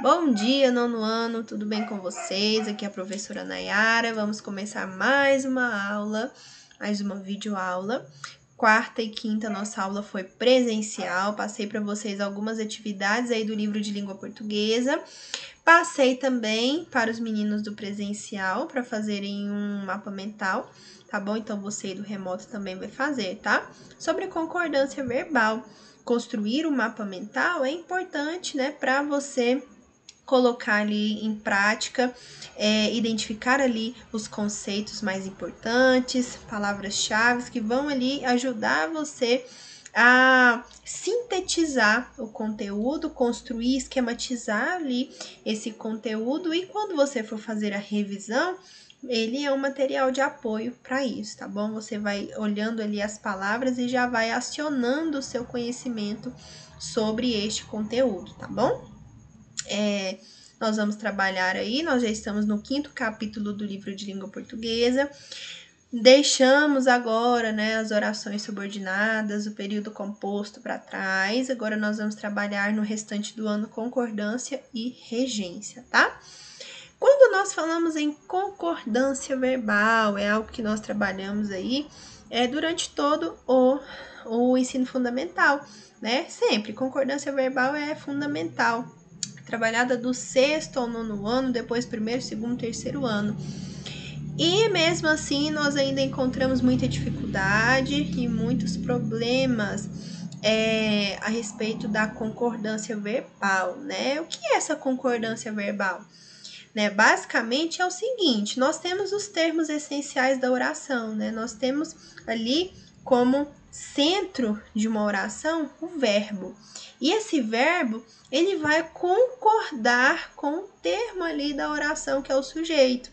Bom dia, nono ano, tudo bem com vocês? Aqui é a professora Nayara. Vamos começar mais uma aula, mais uma videoaula. Quarta e quinta nossa aula foi presencial. Passei para vocês algumas atividades aí do livro de língua portuguesa. Passei também para os meninos do presencial para fazerem um mapa mental, tá bom? Então você do remoto também vai fazer, tá? Sobre concordância verbal. Construir um mapa mental é importante, né, para você colocar ali em prática, identificar ali os conceitos mais importantes, palavras-chave que vão ali ajudar você a sintetizar o conteúdo, construir, esquematizar ali esse conteúdo, e quando você for fazer a revisão, ele é um material de apoio para isso, tá bom? Você vai olhando ali as palavras e já vai acionando o seu conhecimento sobre este conteúdo, tá bom? Nós vamos trabalhar aí, nós já estamos no 5º capítulo do livro de língua portuguesa. Deixamos agora, né, as orações subordinadas, o período composto para trás. Agora nós vamos trabalhar no restante do ano concordância e regência, tá? Quando nós falamos em concordância verbal, é algo que nós trabalhamos aí durante todo o ensino fundamental, né? Sempre, concordância verbal é fundamental. Trabalhada do 6º ao 9º ano, depois 1º, 2º, 3º ano. E mesmo assim, nós ainda encontramos muita dificuldade e muitos problemas a respeito da concordância verbal, né? O que é essa concordância verbal? Né? Basicamente é o seguinte, nós temos os termos essenciais da oração, né? Nós temos ali como centro de uma oração o verbo. E esse verbo, ele vai concordar com o termo ali da oração, que é o sujeito.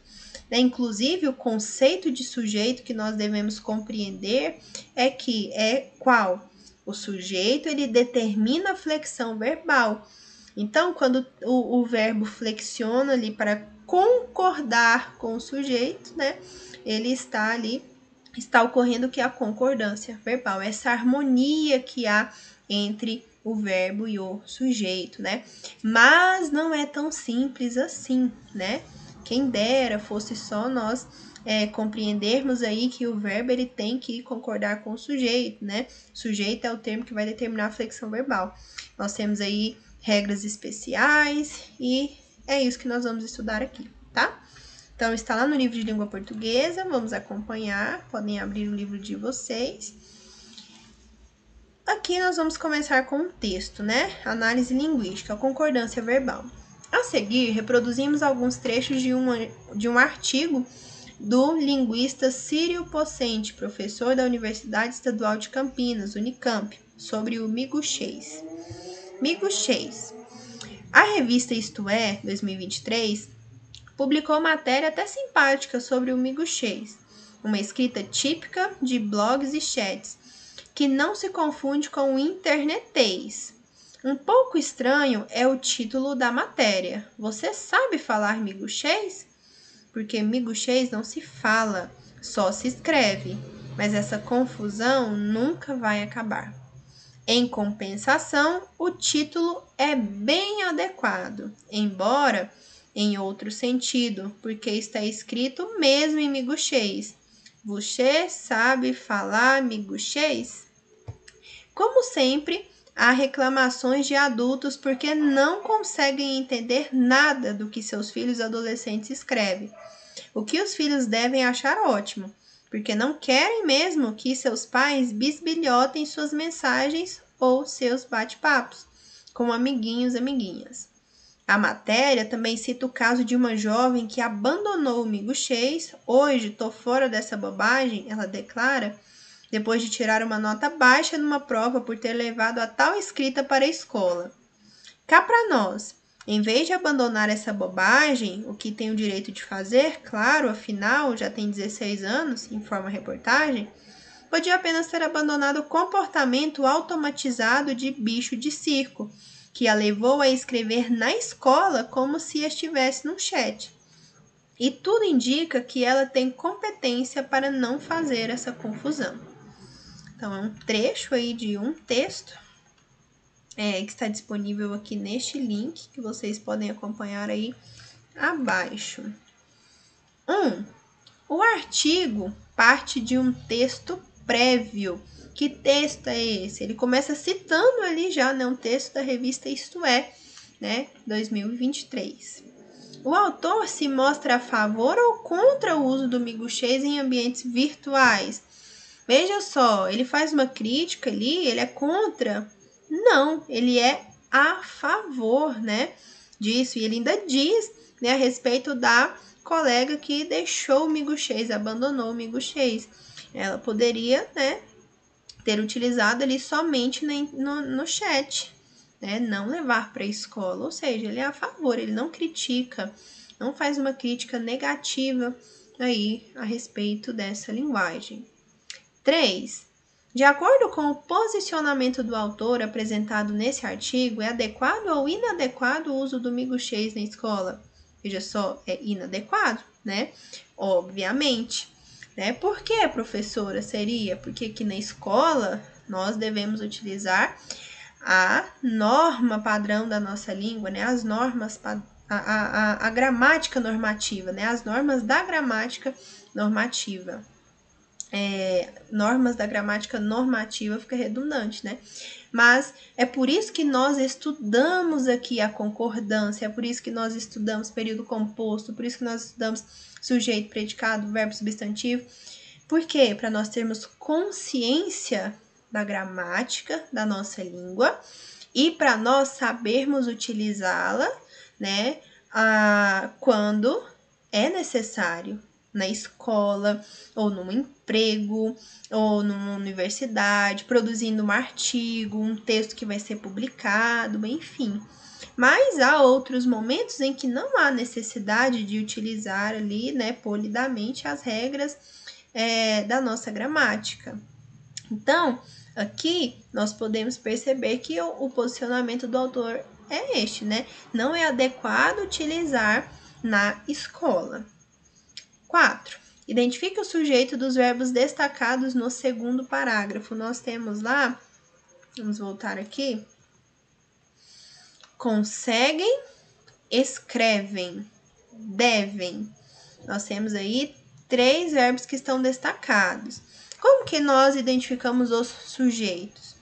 Né? Inclusive, o conceito de sujeito que nós devemos compreender é qual? O sujeito, ele determina a flexão verbal. Então, quando o verbo flexiona ali para concordar com o sujeito, né? Ele está ocorrendo que é a concordância verbal, essa harmonia que há entre o verbo e o sujeito, né? Mas não é tão simples assim, né? Quem dera fosse só nós compreendermos aí que o verbo ele tem que concordar com o sujeito, né? Sujeito é o termo que vai determinar a flexão verbal. Nós temos aí regras especiais e é isso que nós vamos estudar aqui, tá? Então, está lá no livro de língua portuguesa, vamos acompanhar, podem abrir o livro de vocês. Aqui nós vamos começar com um texto, né? Análise linguística, concordância verbal. A seguir, reproduzimos alguns trechos de um artigo do linguista Círio Pocente, professor da Universidade Estadual de Campinas, Unicamp, sobre o miguxês. Miguxês. A revista Isto É, 2023, publicou matéria até simpática sobre o miguxês, uma escrita típica de blogs e chats, que não se confunde com o internetês. Um pouco estranho é o título da matéria. Você sabe falar miguxês? Porque miguxês não se fala, só se escreve, mas essa confusão nunca vai acabar. Em compensação, o título é bem adequado, embora em outro sentido, porque está escrito mesmo em miguxês. Você sabe falar miguxês? Como sempre, há reclamações de adultos porque não conseguem entender nada do que seus filhos adolescentes escrevem. O que os filhos devem achar ótimo, porque não querem mesmo que seus pais bisbilhotem suas mensagens ou seus bate-papos com amiguinhos e amiguinhas. A matéria também cita o caso de uma jovem que abandonou o miguxês. Hoje tô fora dessa bobagem, ela declara, depois de tirar uma nota baixa numa prova por ter levado a tal escrita para a escola. Cá para nós, em vez de abandonar essa bobagem, o que tem o direito de fazer, claro, afinal já tem 16 anos, informa a reportagem, podia apenas ter abandonado o comportamento automatizado de bicho de circo, que a levou a escrever na escola como se estivesse num chat. E tudo indica que ela tem competência para não fazer essa confusão. Então, é um trecho aí de um texto que está disponível aqui neste link, que vocês podem acompanhar aí abaixo. O artigo parte de um texto prévio. Que texto é esse? Ele começa citando ali já, né, um texto da revista Isto É, né, 2023. O autor se mostra a favor ou contra o uso do miguxês em ambientes virtuais? Veja só, ele faz uma crítica ali, ele é contra? Não, ele é a favor, né, disso. E ele ainda diz, né, a respeito da colega que deixou o miguxês, abandonou o miguxês. Ela poderia, né, ter utilizado ali somente no chat, né, não levar para a escola. Ou seja, ele é a favor, ele não critica, não faz uma crítica negativa aí a respeito dessa linguagem. 3. De acordo com o posicionamento do autor apresentado nesse artigo, é adequado ou inadequado o uso do miguxês na escola? Veja só, é inadequado, né? Obviamente. Né? Por que, professora, seria? Porque aqui na escola nós devemos utilizar a norma padrão da nossa língua, né? As normas, a gramática normativa, né? As normas da gramática normativa. Normas da gramática normativa fica redundante, né? Mas é por isso que nós estudamos aqui a concordância, é por isso que nós estudamos período composto, por isso que nós estudamos sujeito, predicado, verbo, substantivo. Por quê? Para nós termos consciência da gramática da nossa língua e para nós sabermos utilizá-la, né, quando é necessário, na escola, ou num emprego, ou numa universidade, produzindo um artigo, um texto que vai ser publicado, enfim. Mas há outros momentos em que não há necessidade de utilizar ali, né, polidamente as regras da nossa gramática. Então, aqui nós podemos perceber que o posicionamento do autor é este, né? Não é adequado utilizar na escola. 4. Identifique o sujeito dos verbos destacados no segundo parágrafo. Nós temos lá, vamos voltar aqui, conseguem, escrevem, devem. Nós temos aí 3 verbos que estão destacados. Como que nós identificamos os sujeitos?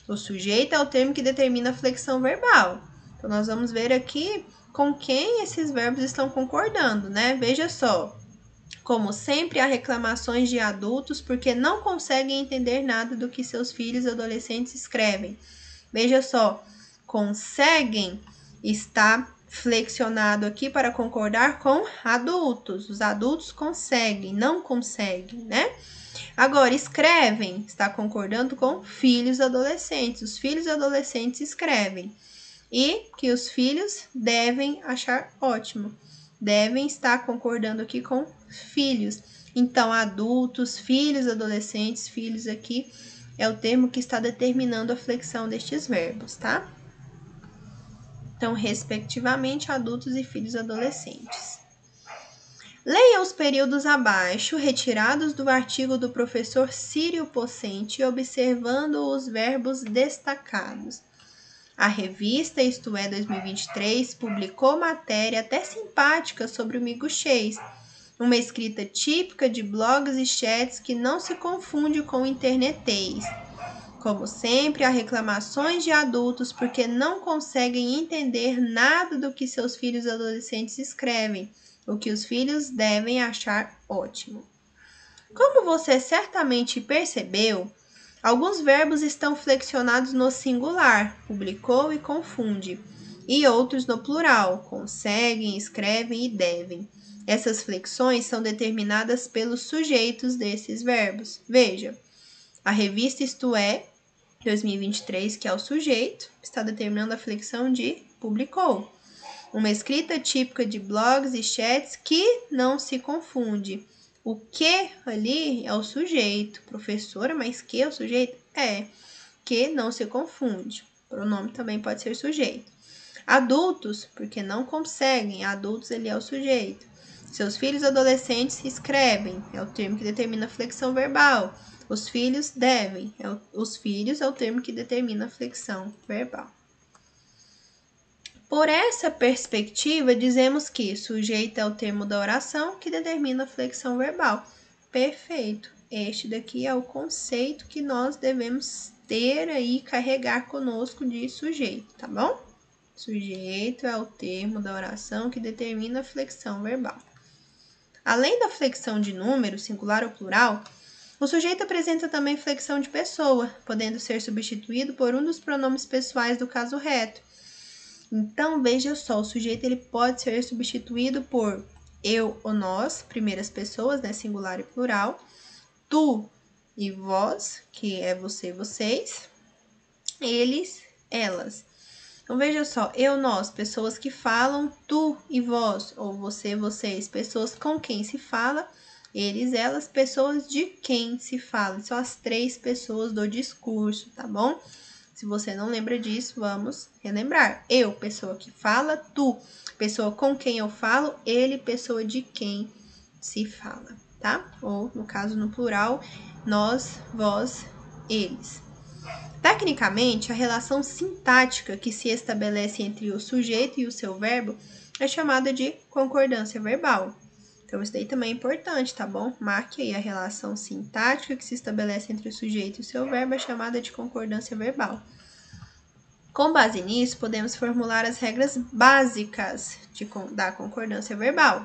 O sujeito é o termo que determina a flexão verbal. Então, nós vamos ver aqui com quem esses verbos estão concordando, né? Veja só. Como sempre, há reclamações de adultos porque não conseguem entender nada do que seus filhos adolescentes escrevem. Veja só, conseguem está flexionado aqui para concordar com adultos. Os adultos conseguem, não conseguem, né? Agora, escrevem, está concordando com filhos adolescentes. Os filhos adolescentes escrevem. E que os filhos devem achar ótimo. Devem estar concordando aqui com filhos. Então, adultos, filhos, adolescentes, filhos aqui é o termo que está determinando a flexão destes verbos, tá? Então, respectivamente, adultos e filhos adolescentes. Leia os períodos abaixo, retirados do artigo do professor Círio Pocente, observando os verbos destacados. A revista Isto É 2023 publicou matéria até simpática sobre o miguxês, uma escrita típica de blogs e chats que não se confunde com o internetês. Como sempre, há reclamações de adultos porque não conseguem entender nada do que seus filhos adolescentes escrevem, o que os filhos devem achar ótimo. Como você certamente percebeu, alguns verbos estão flexionados no singular, publicou e confunde, e outros no plural, conseguem, escrevem e devem. Essas flexões são determinadas pelos sujeitos desses verbos. Veja, a revista Isto É 2023, que é o sujeito, está determinando a flexão de publicou. Uma escrita típica de blogs e chats que não se confunde. O que ali é o sujeito. Professora, mas que é o sujeito? Que não se confunde. O pronome também pode ser sujeito. Adultos, porque não conseguem. Adultos, ele é o sujeito. Seus filhos adolescentes escrevem. É o termo que determina a flexão verbal. Os filhos devem. Os filhos é o termo que determina a flexão verbal. Por essa perspectiva, dizemos que sujeito é o termo da oração que determina a flexão verbal. Perfeito. Este daqui é o conceito que nós devemos ter aí, carregar conosco de sujeito, tá bom? Sujeito é o termo da oração que determina a flexão verbal. Além da flexão de número, singular ou plural, o sujeito apresenta também flexão de pessoa, podendo ser substituído por um dos pronomes pessoais do caso reto. Então, veja só, o sujeito ele pode ser substituído por eu ou nós, primeiras pessoas, né, singular e plural, tu e vós, que é você e vocês, eles, elas. Então, veja só, eu, nós, pessoas que falam tu e vós, ou você, vocês, pessoas com quem se fala, eles, elas, pessoas de quem se fala. São as 3 pessoas do discurso, tá bom? Se você não lembra disso, vamos relembrar. Eu, pessoa que fala, tu, pessoa com quem eu falo, ele, pessoa de quem se fala, tá? Ou, no caso, no plural, nós, vós, eles. Tecnicamente, a relação sintática que se estabelece entre o sujeito e o seu verbo é chamada de concordância verbal. Então, isso daí também é importante, tá bom? Marque aí a relação sintática que se estabelece entre o sujeito e o seu verbo é chamada de concordância verbal. Com base nisso, podemos formular as regras básicas da concordância verbal.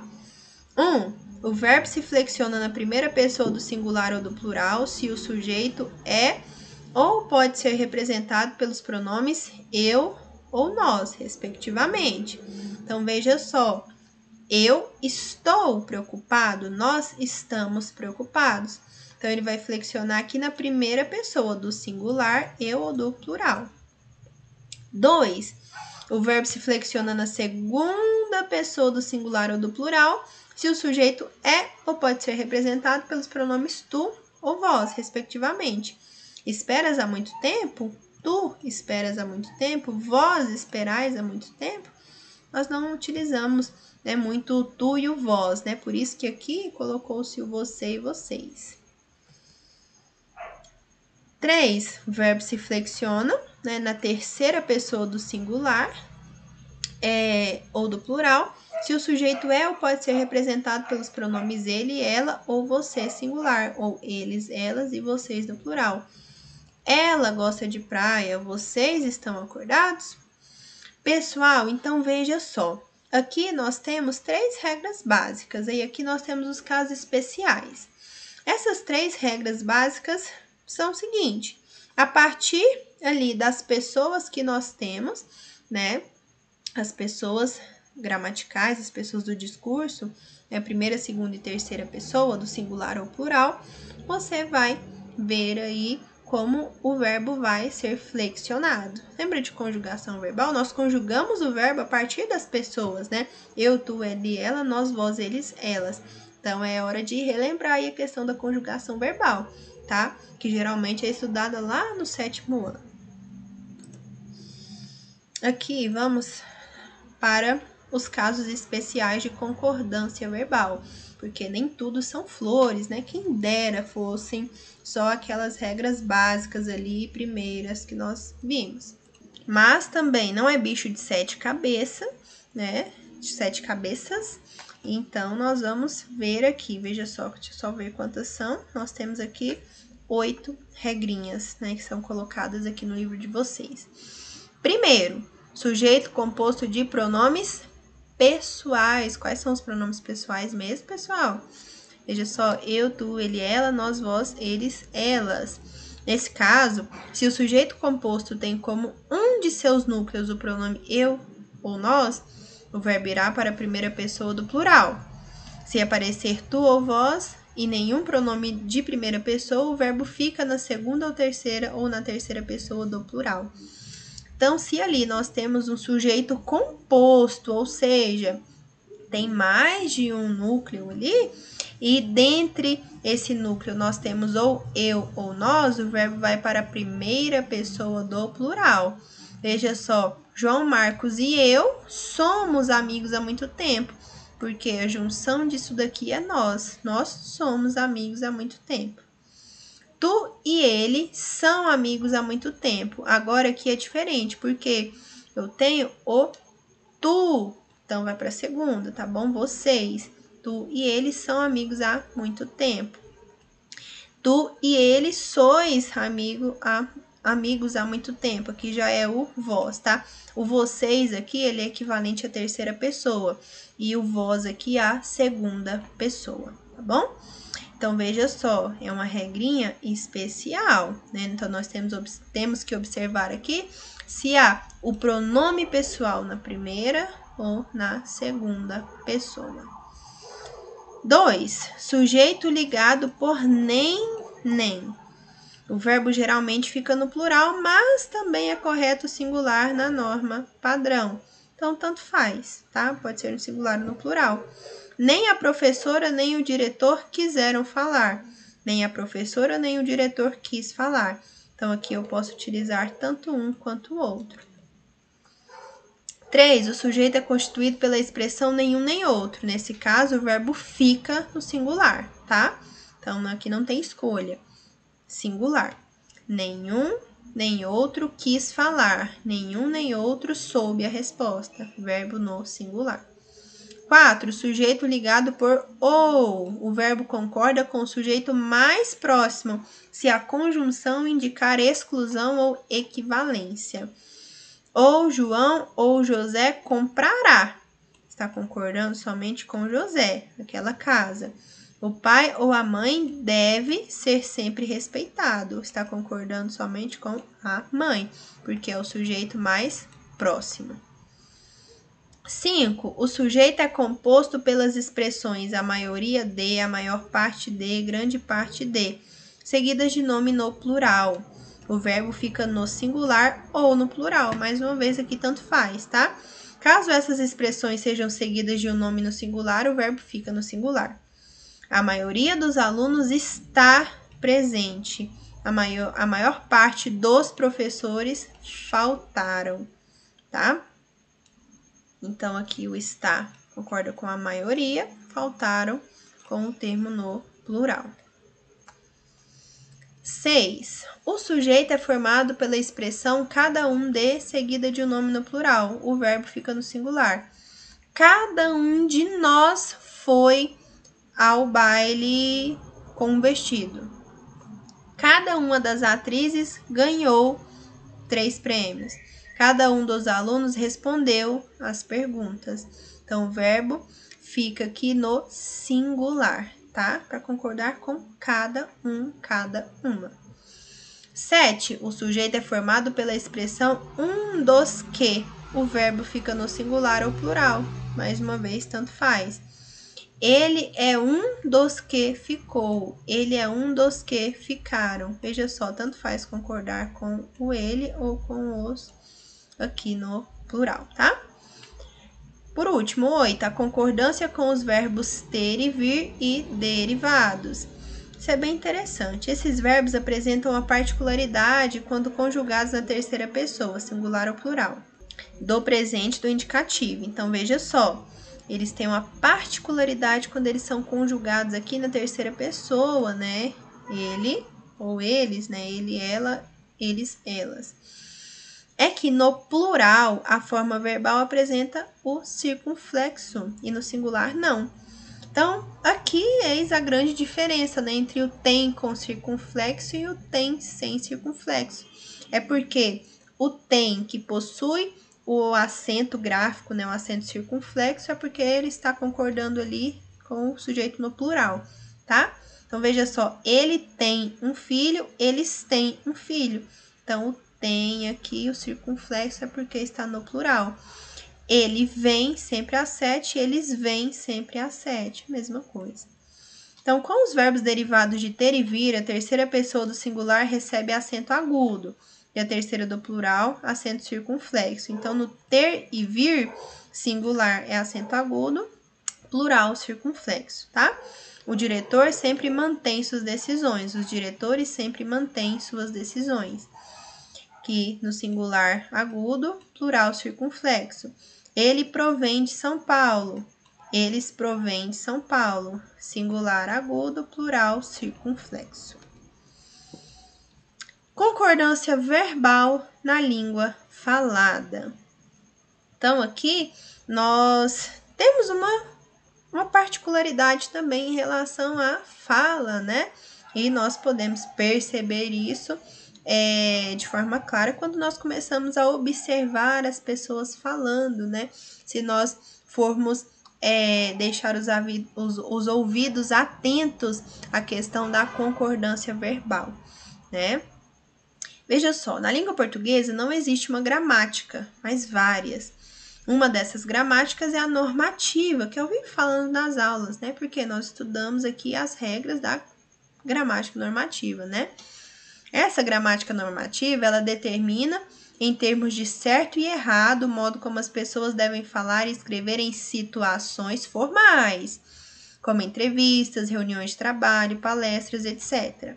1. O verbo se flexiona na primeira pessoa do singular ou do plural se o sujeito é ou pode ser representado pelos pronomes eu ou nós, respectivamente. Então, veja só, eu estou preocupado, nós estamos preocupados. Então, ele vai flexionar aqui na primeira pessoa do singular, eu ou do plural. 2. O verbo se flexiona na segunda pessoa do singular ou do plural, se o sujeito é ou pode ser representado pelos pronomes tu ou vós, respectivamente. Esperas há muito tempo? Tu esperas há muito tempo? Vós esperais há muito tempo? Nós não utilizamos, né, muito o tu e o vós, né? Por isso que aqui colocou-se o você e vocês. 3. O verbo se flexiona, né, na terceira pessoa do singular ou do plural, se o sujeito é ou pode ser representado pelos pronomes ele, ela ou você singular, ou eles, elas e vocês no plural. Ela gosta de praia, vocês estão acordados? Pessoal, então veja só. Aqui nós temos 3 regras básicas e aqui nós temos os casos especiais. Essas 3 regras básicas são o seguinte: a partir ali das pessoas que nós temos, né? As pessoas gramaticais, as pessoas do discurso, a primeira, segunda e terceira pessoa, do singular ou plural, você vai ver aí como o verbo vai ser flexionado. Lembra de conjugação verbal? Nós conjugamos o verbo a partir das pessoas, né? Eu, tu, ele, ela, nós, vós, eles, elas. Então, é hora de relembrar aí a questão da conjugação verbal, tá? Que geralmente é estudada lá no 7º ano. Aqui, vamos para os casos especiais de concordância verbal, porque nem tudo são flores, né? Quem dera fossem só aquelas regras básicas ali, primeiras que nós vimos. Mas também não é bicho de 7 cabeças, né? De 7 cabeças. Então, nós vamos ver aqui, veja só, deixa eu só ver quantas são. Nós temos aqui 8 regrinhas, né? Que são colocadas aqui no livro de vocês. Primeiro, sujeito composto de pronomes pessoais. Quais são os pronomes pessoais mesmo, pessoal? Veja só, eu, tu, ele, ela, nós, vós, eles, elas. Nesse caso, se o sujeito composto tem como um de seus núcleos o pronome eu ou nós, o verbo irá para a primeira pessoa do plural. Se aparecer tu ou vós e nenhum pronome de primeira pessoa, o verbo fica na segunda ou terceira ou na terceira pessoa do plural. Então, se ali nós temos um sujeito composto, ou seja, tem mais de um núcleo ali, e dentre esse núcleo nós temos ou eu ou nós, o verbo vai para a primeira pessoa do plural. Veja só, João Marcos e eu somos amigos há muito tempo, porque a junção disso daqui é nós. Nós somos amigos há muito tempo. Tu e ele são amigos há muito tempo. Agora aqui é diferente, porque eu tenho o tu, então vai para a segunda, tá bom? Vocês, tu e eles são amigos há muito tempo. Tu e ele sois amigos há muito tempo. Aqui já é o vós, tá? O vocês aqui, ele é equivalente à terceira pessoa. E o vós aqui à segunda pessoa, tá bom? Então, veja só, é uma regrinha especial, né? Então, nós temos que observar aqui se há o pronome pessoal na primeira ou na segunda pessoa. 2. Sujeito ligado por nem. O verbo geralmente fica no plural, mas também é correto o singular na norma padrão. Então, tanto faz, tá? Pode ser no singular ou no plural. Nem a professora nem o diretor quiseram falar. Nem a professora nem o diretor quis falar. Então, aqui eu posso utilizar tanto um quanto o outro. 3. O sujeito é constituído pela expressão nenhum nem outro. Nesse caso, o verbo fica no singular, tá? Então, aqui não tem escolha. Singular. Nenhum nem outro quis falar. Nenhum nem outro soube a resposta. Verbo no singular. 4. Sujeito ligado por ou. O verbo concorda com o sujeito mais próximo, se a conjunção indicar exclusão ou equivalência. Ou João ou José comprará. Está concordando somente com José, naquela casa. O pai ou a mãe deve ser sempre respeitado. Está concordando somente com a mãe, porque é o sujeito mais próximo. 5. O sujeito é composto pelas expressões a maioria de, a maior parte de, grande parte de, seguidas de nome no plural. O verbo fica no singular ou no plural. Mais uma vez aqui tanto faz, tá? Caso essas expressões sejam seguidas de um nome no singular, o verbo fica no singular. A maioria dos alunos está presente. A maior parte dos professores faltaram, tá? Então, aqui o está concorda com a maioria, faltaram com o termo no plural. 6. O sujeito é formado pela expressão cada um de, seguida de um nome no plural. O verbo fica no singular. Cada um de nós foi ao baile com um vestido. Cada uma das atrizes ganhou 3 prêmios. Cada um dos alunos respondeu as perguntas. Então, o verbo fica aqui no singular, tá? Para concordar com cada um, cada uma. 7. O sujeito é formado pela expressão um dos que. O verbo fica no singular ou plural. Mais uma vez, tanto faz. Ele é um dos que ficou. Ele é um dos que ficaram. Veja só, tanto faz concordar com o ele ou com os aqui no plural, tá? Por último, 8. A concordância com os verbos ter e vir e derivados. Isso é bem interessante. Esses verbos apresentam uma particularidade quando conjugados na terceira pessoa, singular ou plural, do presente do indicativo. Então, veja só. Eles têm uma particularidade quando eles são conjugados aqui na terceira pessoa, né? Ele ou eles, né? Ele, ela, eles, elas. É que no plural, a forma verbal apresenta o circunflexo e no singular não. Então, aqui eis a grande diferença, né, entre o tem com circunflexo e o tem sem circunflexo. É porque o tem que possui o acento gráfico, né, o acento circunflexo, é porque ele está concordando ali com o sujeito no plural, tá? Então, veja só, ele tem um filho, eles têm um filho. Então, o tem aqui, o circunflexo, é porque está no plural. Ele vem sempre a 7, eles vêm sempre a 7, mesma coisa. Então, com os verbos derivados de ter e vir, a terceira pessoa do singular recebe acento agudo. E a terceira do plural, acento circunflexo. Então, no ter e vir, singular é acento agudo, plural circunflexo, tá? O diretor sempre mantém suas decisões. Os diretores sempre mantêm suas decisões. Que no singular agudo, plural circunflexo. Ele provém de São Paulo. Eles provêm de São Paulo. Singular agudo, plural circunflexo. Concordância verbal na língua falada. Então, aqui, nós temos uma particularidade também em relação à fala, né? E nós podemos perceber isso de forma clara quando nós começamos a observar as pessoas falando, né? Se nós formos deixar os ouvidos atentos à questão da concordância verbal, né? Veja só, na língua portuguesa não existe uma gramática, mas várias. Uma dessas gramáticas é a normativa, que eu vim falando nas aulas, né? Porque nós estudamos aqui as regras da gramática normativa, né? Essa gramática normativa, ela determina, em termos de certo e errado, o modo como as pessoas devem falar e escrever em situações formais, como entrevistas, reuniões de trabalho, palestras, etc.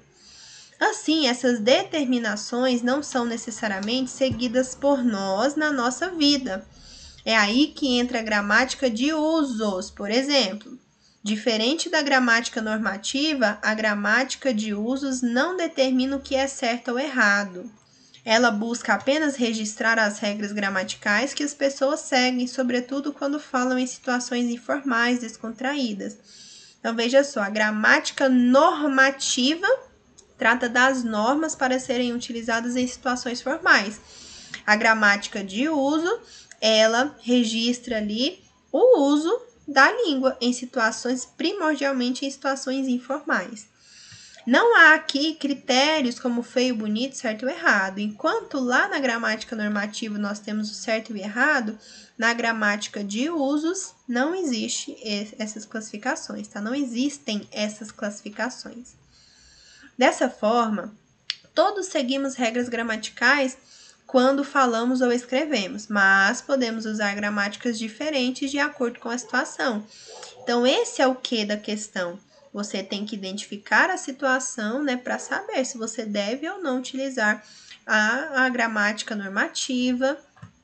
Assim, essas determinações não são necessariamente seguidas por nós na nossa vida. É aí que entra a gramática de usos, por exemplo. Diferente da gramática normativa, a gramática de usos não determina o que é certo ou errado. Ela busca apenas registrar as regras gramaticais que as pessoas seguem, sobretudo quando falam em situações informais, descontraídas. Então, veja só, a gramática normativa trata das normas para serem utilizadas em situações formais. A gramática de uso, ela registra ali o uso da língua em situações, primordialmente em situações informais. Não há aqui critérios como feio, bonito, certo ou errado. Enquanto lá na gramática normativa nós temos o certo e o errado, na gramática de usos não existe essas classificações, tá? Não existem essas classificações. Dessa forma, todos seguimos regras gramaticais quando falamos ou escrevemos, mas podemos usar gramáticas diferentes de acordo com a situação. Então, esse é o que da questão. Você tem que identificar a situação, né, para saber se você deve ou não utilizar a gramática normativa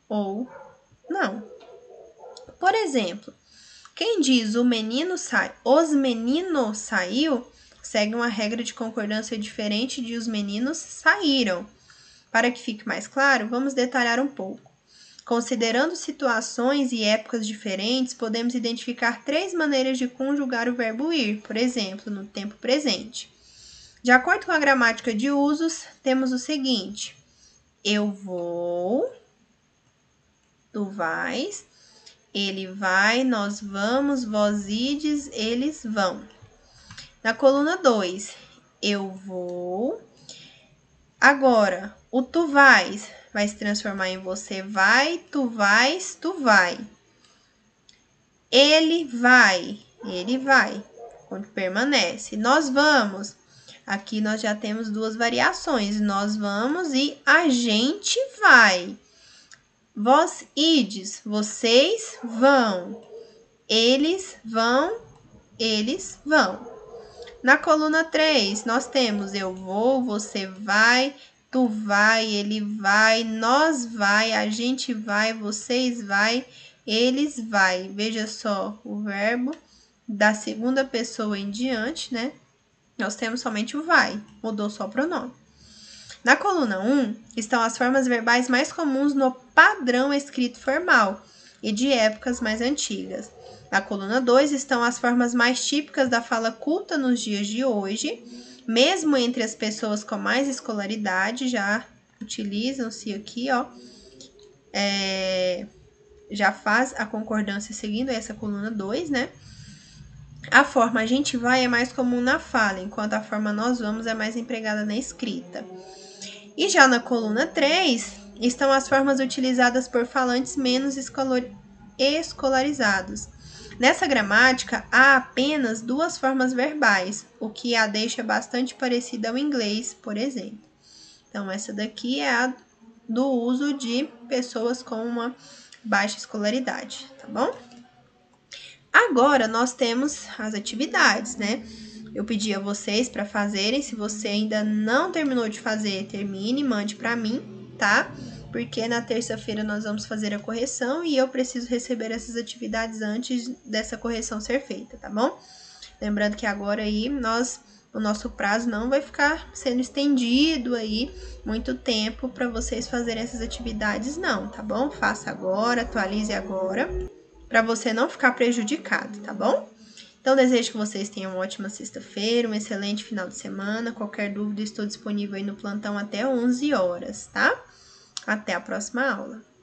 ou não. Por exemplo, quem diz os meninos saiu, segue uma regra de concordância diferente de os meninos saíram. Para que fique mais claro, vamos detalhar um pouco. Considerando situações e épocas diferentes, podemos identificar 3 maneiras de conjugar o verbo ir, por exemplo, no tempo presente. De acordo com a gramática de usos, temos o seguinte: eu vou, tu vais, ele vai, nós vamos, vós ides, eles vão. Na coluna 2, eu vou. Agora, o tu vais vai se transformar em você vai, tu vais, tu vai. Ele vai, onde permanece. Nós vamos. Aqui nós já temos 2 variações. Nós vamos e a gente vai. Vós ides, vocês vão. Eles vão, eles vão. Na coluna 3, nós temos eu vou, você vai, tu vai, ele vai, nós vai, a gente vai, vocês vai, eles vai. Veja só o verbo da segunda pessoa em diante, né? Nós temos somente o vai, mudou só o pronome. Na coluna 1, estão as formas verbais mais comuns no padrão escrito formal e de épocas mais antigas. Na coluna 2 estão as formas mais típicas da fala culta nos dias de hoje, mesmo entre as pessoas com mais escolaridade, já utilizam-se aqui, ó, já faz a concordância seguindo essa coluna 2, né? A forma a gente vai é mais comum na fala, enquanto a forma nós vamos é mais empregada na escrita. E já na coluna 3 estão as formas utilizadas por falantes menos escolarizados. Nessa gramática, há apenas 2 formas verbais, o que a deixa bastante parecida ao inglês, por exemplo. Então, essa daqui é a do uso de pessoas com uma baixa escolaridade, tá bom? Agora, nós temos as atividades, né? Eu pedi a vocês para fazerem. Se você ainda não terminou de fazer, termine, mande para mim, tá? Porque na terça-feira nós vamos fazer a correção e eu preciso receber essas atividades antes dessa correção ser feita, tá bom? Lembrando que agora aí nós o nosso prazo não vai ficar sendo estendido aí muito tempo para vocês fazerem essas atividades não, tá bom? Faça agora, atualize agora, para você não ficar prejudicado, tá bom? Então, desejo que vocês tenham uma ótima sexta-feira, um excelente final de semana. Qualquer dúvida, estou disponível aí no plantão até 11 horas, tá? Até a próxima aula.